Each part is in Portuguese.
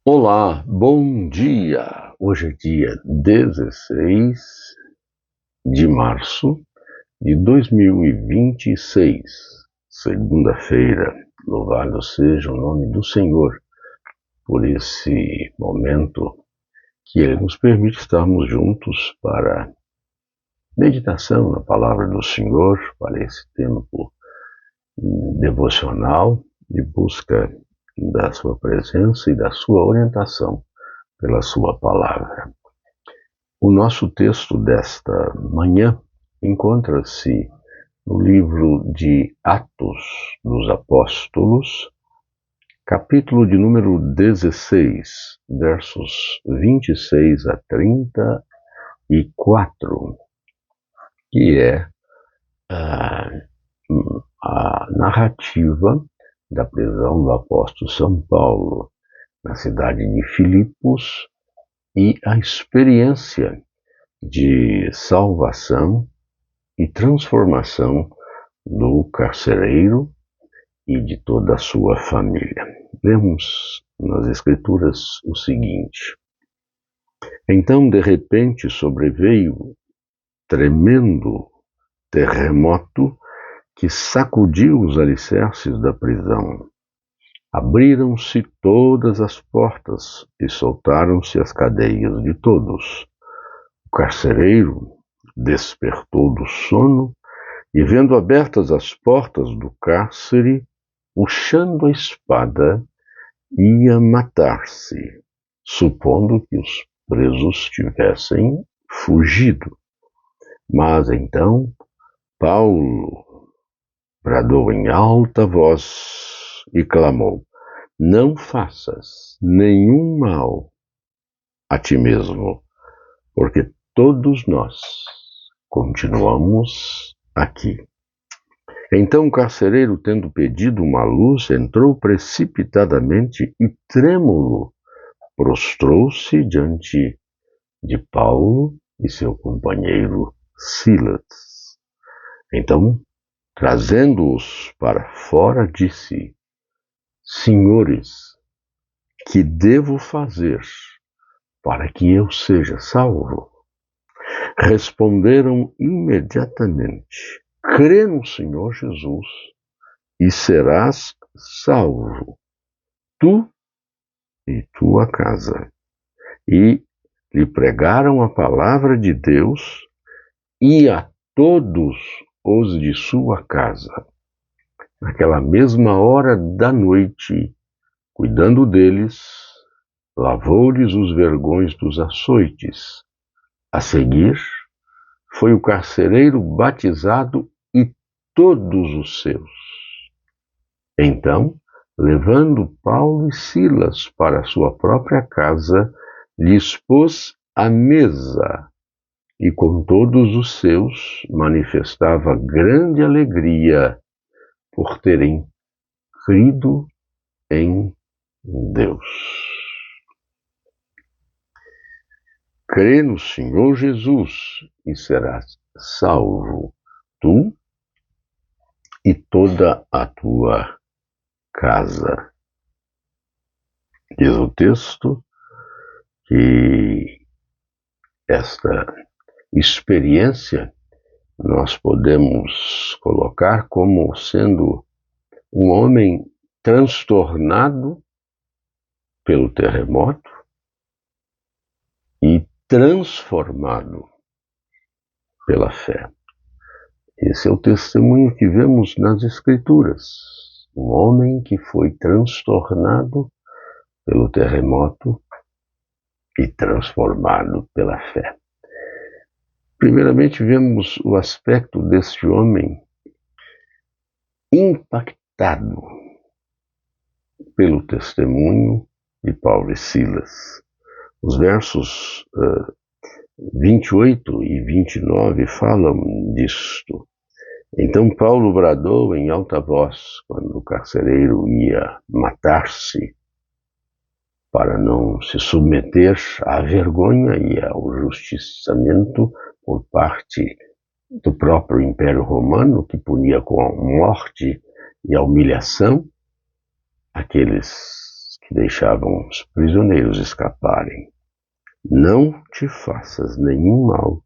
Olá, bom dia! Hoje é dia 16 de março de 2026, segunda-feira. Louvado seja o nome do Senhor por esse momento que Ele nos permite estarmos juntos para meditação na palavra do Senhor, para esse tempo devocional de busca da Sua presença e da Sua orientação pela Sua palavra. O nosso texto desta manhã encontra-se no livro de Atos dos Apóstolos, capítulo de número 16, versos 26 a 34, que é a narrativa da prisão do apóstolo São Paulo na cidade de Filipos e a experiência de salvação e transformação do carcereiro e de toda a sua família. Lemos nas Escrituras o seguinte: Então, de repente, sobreveio tremendo terremoto que sacudiu os alicerces da prisão. Abriram-se todas as portas e soltaram-se as cadeias de todos. O carcereiro despertou do sono e, vendo abertas as portas do cárcere, puxando a espada, ia matar-se, supondo que os presos tivessem fugido. Mas então Paulo bradou em alta voz e clamou: Não faças nenhum mal a ti mesmo, porque todos nós continuamos aqui. Então o carcereiro, tendo pedido uma luz, entrou precipitadamente e, trêmulo, prostrou-se diante de Paulo e seu companheiro Silas. Então, trazendo-os para fora, disse: Senhores, que devo fazer para que eu seja salvo? Responderam imediatamente: Crê no Senhor Jesus e serás salvo, tu e tua casa. E lhe pregaram a palavra de Deus e a todos os de sua casa. Naquela mesma hora da noite, cuidando deles, lavou-lhes os vergões dos açoites. A seguir, foi o carcereiro batizado e todos os seus. Então, levando Paulo e Silas para sua própria casa, lhes pôs à mesa e com todos os seus manifestava grande alegria por terem crido em Deus. Crê no Senhor Jesus e serás salvo, tu e toda a tua casa. Diz o texto que esta experiência nós podemos colocar como sendo um homem transtornado pelo terremoto e transformado pela fé. Esse é o testemunho que vemos nas Escrituras. Um homem que foi transtornado pelo terremoto e transformado pela fé. Primeiramente, vemos o aspecto deste homem impactado pelo testemunho de Paulo e Silas. Os versos 28 e 29 falam disto. Então Paulo bradou em alta voz quando o carcereiro ia matar-se, para não se submeter à vergonha e ao justiçamento por parte do próprio Império Romano, que punia com a morte e a humilhação aqueles que deixavam os prisioneiros escaparem. Não te faças nenhum mal,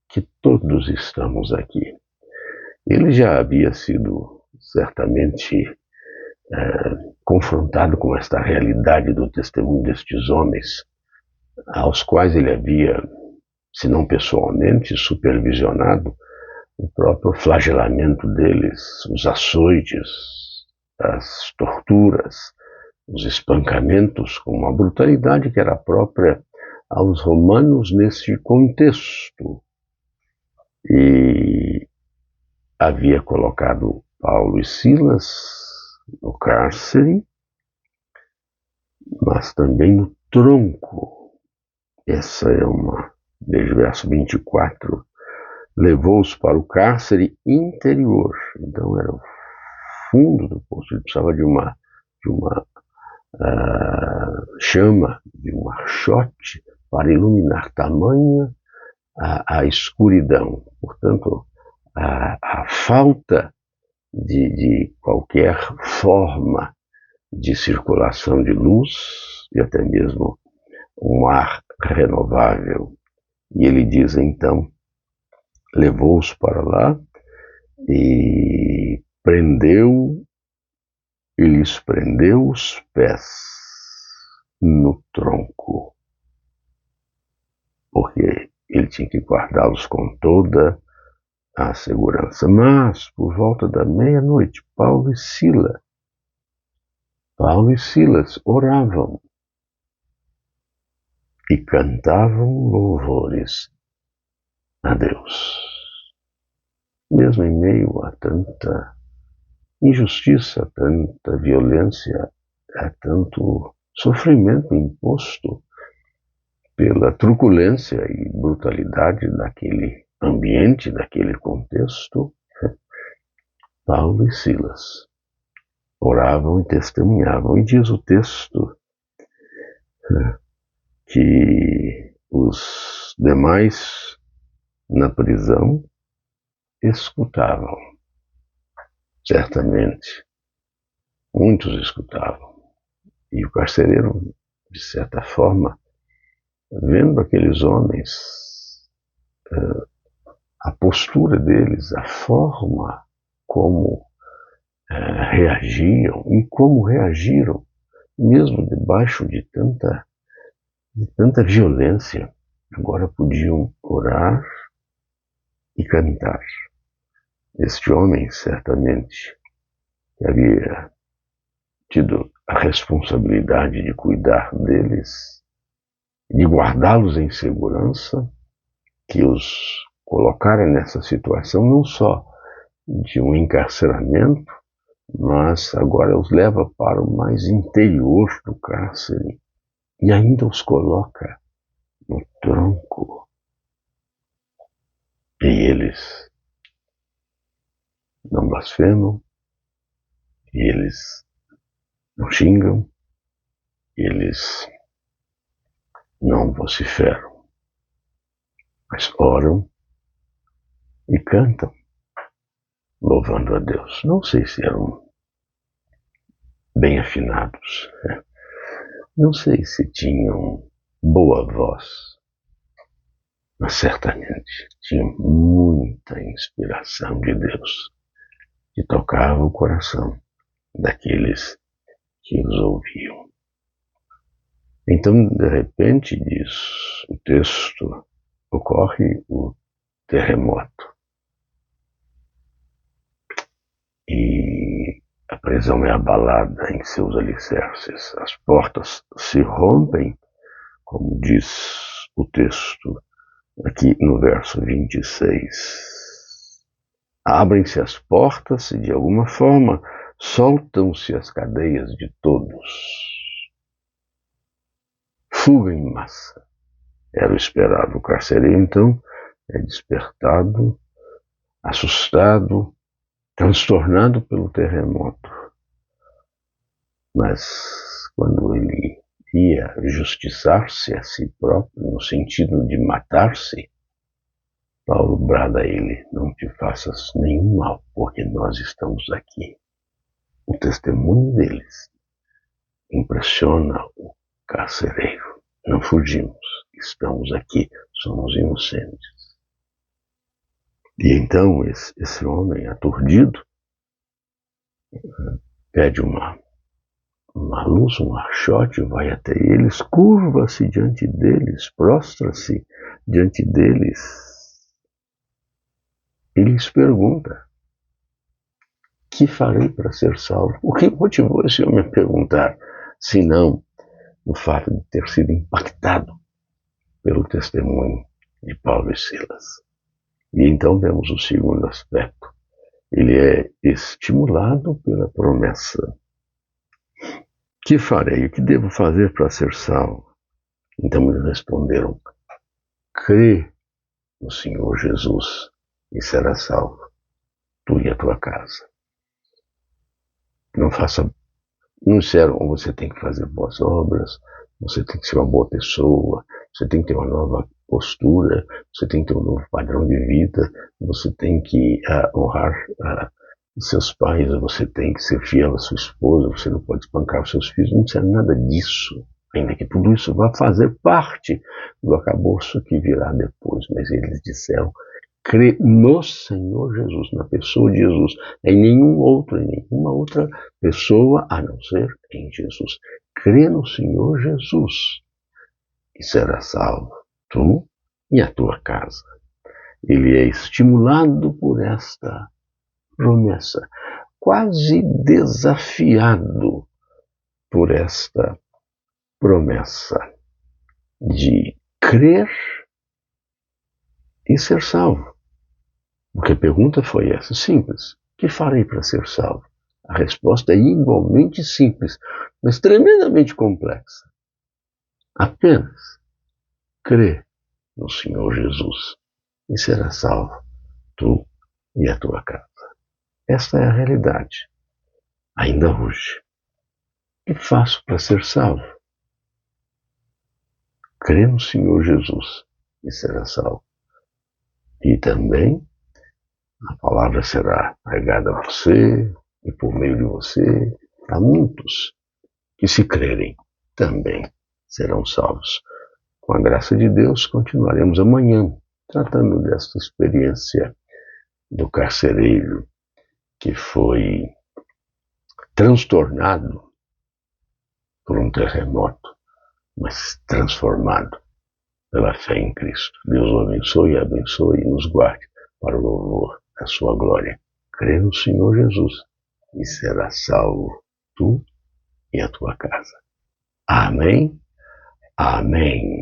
que todos estamos aqui. Ele já havia sido certamente confrontado com esta realidade do testemunho destes homens, aos quais ele havia, se não pessoalmente, supervisionado o próprio flagelamento deles, os açoites, as torturas, os espancamentos, com uma brutalidade que era própria aos romanos nesse contexto. E havia colocado Paulo e Silas no cárcere, mas também no tronco. Essa é uma, veja o verso 24, levou-os para o cárcere interior. Então era o fundo do poço, ele precisava de uma chama, de um archote para iluminar tamanha a escuridão. Portanto, a falta de qualquer forma de circulação de luz e até mesmo um ar renovável. E ele diz então, levou-os para lá e lhes prendeu os pés no tronco, porque ele tinha que guardá-los com toda a segurança. Mas, por volta da meia-noite, Paulo e Silas oravam e cantavam louvores a Deus. Mesmo em meio a tanta injustiça, a tanta violência, a tanto sofrimento imposto pela truculência e brutalidade daquele ambiente, daquele contexto, Paulo e Silas oravam e testemunhavam. E diz o texto que os demais na prisão escutavam. Certamente, muitos escutavam. E o carcereiro, de certa forma, vendo aqueles homens, a postura deles, a forma como reagiam e como reagiram, mesmo debaixo de tanta violência, agora podiam orar e cantar. Este homem, certamente, que havia tido a responsabilidade de cuidar deles, de guardá-los em segurança, que os colocara nessa situação não só de um encarceramento, mas agora os leva para o mais interior do cárcere e ainda os coloca no tronco. E eles não blasfemam, e eles não xingam, eles não vociferam, mas oram e cantam, louvando a Deus. Não sei se eram bem afinados, né? Não sei se tinham boa voz, mas certamente tinham muita inspiração de Deus, que tocava o coração daqueles que os ouviam. Então, de repente, diz o texto, ocorre o terremoto. E a prisão é abalada em seus alicerces. As portas se rompem, como diz o texto aqui no verso 26. Abrem-se as portas e, de alguma forma, soltam-se as cadeias de todos. Fuga em massa. Era o esperado. O carcereiro, então, é despertado, assustado, transtornado pelo terremoto. Mas, quando ele ia justiçar-se a si próprio, no sentido de matar-se, Paulo brada a ele, não te faças nenhum mal, porque nós estamos aqui. O testemunho deles impressiona o carcereiro. Não fugimos, estamos aqui, somos inocentes. E então esse homem aturdido pede uma luz, um archote, vai até eles, curva-se diante deles, prostra-se diante deles e lhes pergunta: que farei para ser salvo? O que motivou esse homem a perguntar, senão o fato de ter sido impactado pelo testemunho de Paulo e Silas? E então vemos o segundo aspecto. Ele é estimulado pela promessa. Que farei? O que devo fazer para ser salvo? Então eles responderam: crê no Senhor Jesus e serás salvo, tu e a tua casa. Não disseram, você tem que fazer boas obras, você tem que ser uma boa pessoa, você tem que ter uma nova postura, você tem que ter um novo padrão de vida, você tem que honrar os seus pais, você tem que ser fiel à sua esposa, você não pode espancar os seus filhos, não disseram nada disso, ainda que tudo isso vá fazer parte do arcabouço que virá depois, mas eles disseram: crê no Senhor Jesus, na pessoa de Jesus, em nenhuma outra pessoa a não ser em Jesus. Crê no Senhor Jesus e será salvo, tu e a tua casa. Ele é estimulado por esta promessa, quase desafiado por esta promessa de crer e ser salvo. Porque a pergunta foi essa, simples: que farei para ser salvo? A resposta é igualmente simples, mas tremendamente complexa. Apenas crê no Senhor Jesus e será salvo, tu e a tua casa. Esta é a realidade, ainda hoje. O que faço para ser salvo? Crê no Senhor Jesus e será salvo. E também a palavra será pregada a você e por meio de você a muitos que, se crerem, também serão salvos. Com a graça de Deus, continuaremos amanhã tratando desta experiência do carcereiro que foi transtornado por um terremoto, mas transformado pela fé em Cristo. Deus o abençoe e nos guarde para o louvor da sua glória. Crê no Senhor Jesus e será salvo, tu e a tua casa. Amém. Amém.